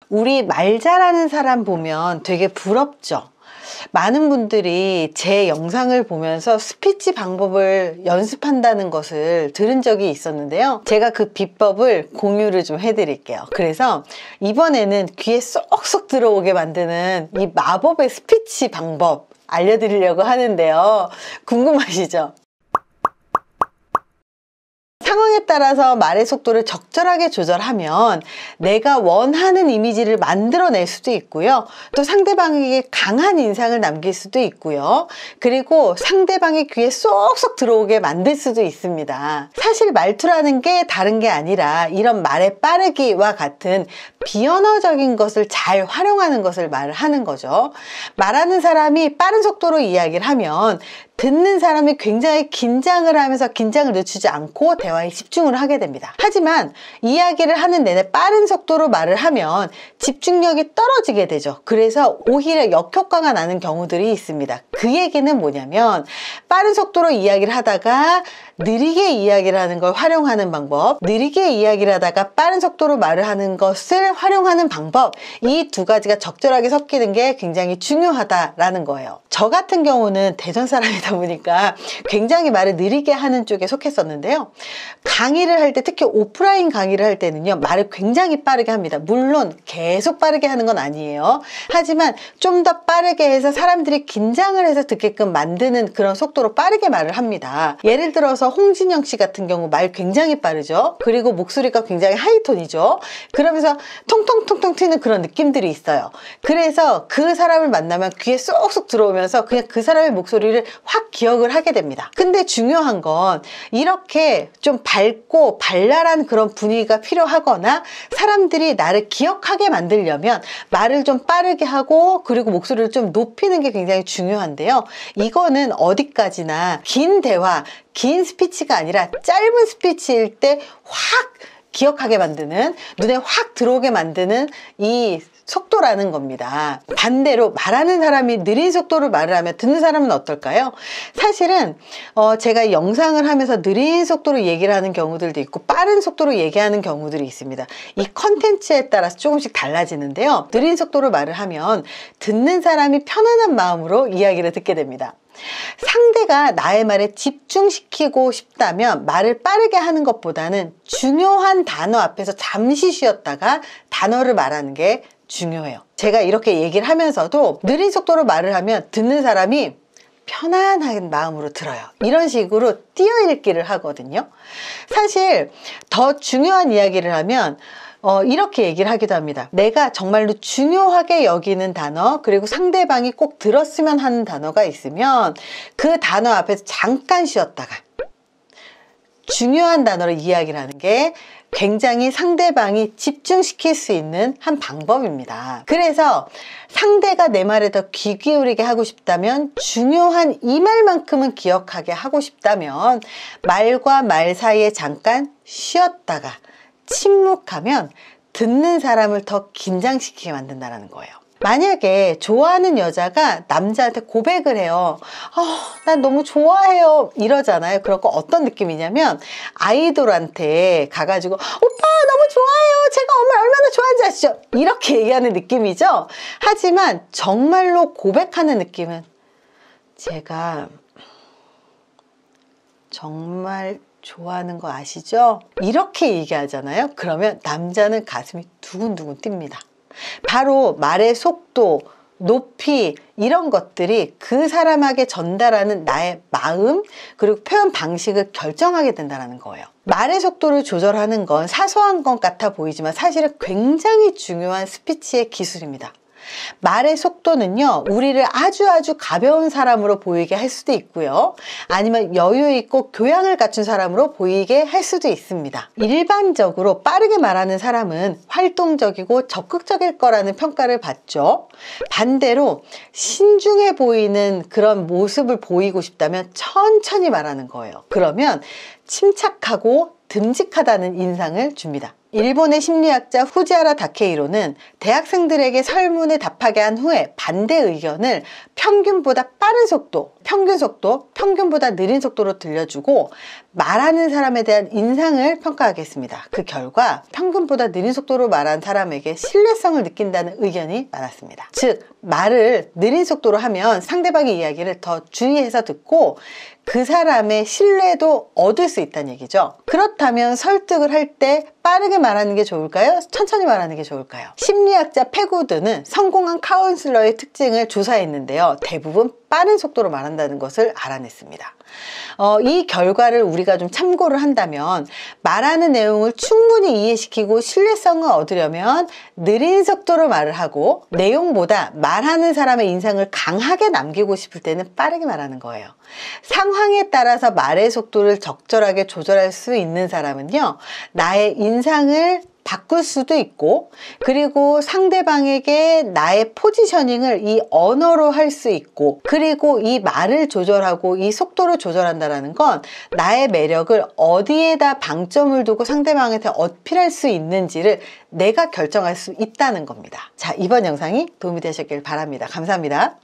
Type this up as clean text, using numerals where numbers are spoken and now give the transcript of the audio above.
우리 말 잘하는 사람 보면 되게 부럽죠? 많은 분들이 제 영상을 보면서 스피치 방법을 연습한다는 것을 들은 적이 있었는데요. 제가 그 비법을 공유를 좀 해드릴게요. 그래서 이번에는 귀에 쏙쏙 들어오게 만드는 이 마법의 스피치 방법 알려드리려고 하는데요. 궁금하시죠? 상황에 따라서 말의 속도를 적절하게 조절하면 내가 원하는 이미지를 만들어낼 수도 있고요. 또 상대방에게 강한 인상을 남길 수도 있고요. 그리고 상대방의 귀에 쏙쏙 들어오게 만들 수도 있습니다. 사실 말투라는 게 다른 게 아니라 이런 말의 빠르기와 같은 비언어적인 것을 잘 활용하는 것을 말하는 거죠. 말하는 사람이 빠른 속도로 이야기를 하면 듣는 사람이 굉장히 긴장을 하면서 긴장을 늦추지 않고 대화에 집중을 하게 됩니다. 하지만 이야기를 하는 내내 빠른 속도로 말을 하면 집중력이 떨어지게 되죠. 그래서 오히려 역효과가 나는 경우들이 있습니다. 그 얘기는 뭐냐면 빠른 속도로 이야기를 하다가 느리게 이야기를 하는 걸 활용하는 방법, 느리게 이야기를 하다가 빠른 속도로 말을 하는 것을 활용하는 방법, 이 두 가지가 적절하게 섞이는 게 굉장히 중요하다라는 거예요. 저 같은 경우는 대전 사람이다 보니까 굉장히 말을 느리게 하는 쪽에 속했었는데요. 강의를 할 때, 특히 오프라인 강의를 할 때는요, 말을 굉장히 빠르게 합니다. 물론 계속 빠르게 하는 건 아니에요. 하지만 좀 더 빠르게 해서 사람들이 긴장을 해서 듣게끔 만드는 그런 속도로 빠르게 말을 합니다. 예를 들어서 홍진영 씨 같은 경우 말 굉장히 빠르죠. 그리고 목소리가 굉장히 하이톤이죠. 그러면서 통통통통 튀는 그런 느낌들이 있어요. 그래서 그 사람을 만나면 귀에 쏙쏙 들어오면서 그냥 그 사람의 목소리를 확 기억을 하게 됩니다. 근데 중요한 건 이렇게 좀 밝고 발랄한 그런 분위기가 필요하거나 사람들이 나를 기억하게 만들려면 말을 좀 빠르게 하고 그리고 목소리를 좀 높이는 게 굉장히 중요한데요. 이거는 어디까지나 긴 대화, 긴 스피치가 아니라 짧은 스피치일 때 확 기억하게 만드는, 눈에 확 들어오게 만드는 이 속도라는 겁니다. 반대로 말하는 사람이 느린 속도로 말을 하면 듣는 사람은 어떨까요? 사실은 제가 영상을 하면서 느린 속도로 얘기를 하는 경우들도 있고 빠른 속도로 얘기하는 경우들이 있습니다. 이 컨텐츠에 따라서 조금씩 달라지는데요. 느린 속도로 말을 하면 듣는 사람이 편안한 마음으로 이야기를 듣게 됩니다. 상대가 나의 말에 집중시키고 싶다면 말을 빠르게 하는 것보다는 중요한 단어 앞에서 잠시 쉬었다가 단어를 말하는 게 중요해요. 제가 이렇게 얘기를 하면서도 느린 속도로 말을 하면 듣는 사람이 편안한 마음으로 들어요. 이런 식으로 띄어읽기를 하거든요. 사실 더 중요한 이야기를 하면 이렇게 얘기를 하기도 합니다. 내가 정말로 중요하게 여기는 단어, 그리고 상대방이 꼭 들었으면 하는 단어가 있으면 그 단어 앞에서 잠깐 쉬었다가 중요한 단어를 이야기를 하는 게 굉장히 상대방이 집중시킬 수 있는 한 방법입니다. 그래서 상대가 내 말에 더 귀 기울이게 하고 싶다면, 중요한 이 말만큼은 기억하게 하고 싶다면 말과 말 사이에 잠깐 쉬었다가 침묵하면 듣는 사람을 더 긴장시키게 만든다는 거예요. 만약에 좋아하는 여자가 남자한테 고백을 해요. 난 너무 좋아해요 이러잖아요. 그러고 어떤 느낌이냐면 아이돌한테 가가지고 오빠 너무 좋아해요, 제가 얼마나 좋아하는지 아시죠? 이렇게 얘기하는 느낌이죠. 하지만 정말로 고백하는 느낌은 제가 정말 좋아하는 거 아시죠? 이렇게 얘기하잖아요. 그러면 남자는 가슴이 두근두근 뜁니다. 바로 말의 속도, 높이, 이런 것들이 그 사람에게 전달하는 나의 마음, 그리고 표현 방식을 결정하게 된다는 거예요. 말의 속도를 조절하는 건 사소한 것 같아 보이지만 사실은 굉장히 중요한 스피치의 기술입니다. 말의 속도는요, 우리를 아주 가벼운 사람으로 보이게 할 수도 있고요, 아니면 여유 있고 교양을 갖춘 사람으로 보이게 할 수도 있습니다. 일반적으로 빠르게 말하는 사람은 활동적이고 적극적일 거라는 평가를 받죠. 반대로 신중해 보이는 그런 모습을 보이고 싶다면 천천히 말하는 거예요. 그러면 침착하고 듬직하다는 인상을 줍니다. 일본의 심리학자 후지하라 다케이로는 대학생들에게 설문에 답하게 한 후에 반대 의견을 평균보다 빠른 속도, 평균 속도, 평균보다 느린 속도로 들려주고 말하는 사람에 대한 인상을 평가하겠습니다. 그 결과 평균보다 느린 속도로 말한 사람에게 신뢰성을 느낀다는 의견이 많았습니다. 즉, 말을 느린 속도로 하면 상대방의 이야기를 더 주의해서 듣고 그 사람의 신뢰도 얻을 수 있다는 얘기죠. 그렇다면 설득을 할 때 빠르게 말하는 게 좋을까요? 천천히 말하는 게 좋을까요? 심리학자 패구드는 성공한 카운슬러의 특징을 조사했는데요. 대부분 빠른 속도로 말한다는 것을 알아냈습니다. 이 결과를 우리가 좀 참고를 한다면 말하는 내용을 충분히 이해시키고 신뢰성을 얻으려면 느린 속도로 말을 하고 내용보다 말하는 사람의 인상을 강하게 남기고 싶을 때는 빠르게 말하는 거예요. 상황에 따라서 말의 속도를 적절하게 조절할 수 있는 사람은요, 나의 인상을 바꿀 수도 있고, 그리고 상대방에게 나의 포지셔닝을 이 언어로 할 수 있고, 그리고 이 말을 조절하고 이 속도를 조절한다는 건 나의 매력을 어디에다 방점을 두고 상대방한테 어필할 수 있는지를 내가 결정할 수 있다는 겁니다. 자, 이번 영상이 도움이 되셨길 바랍니다. 감사합니다.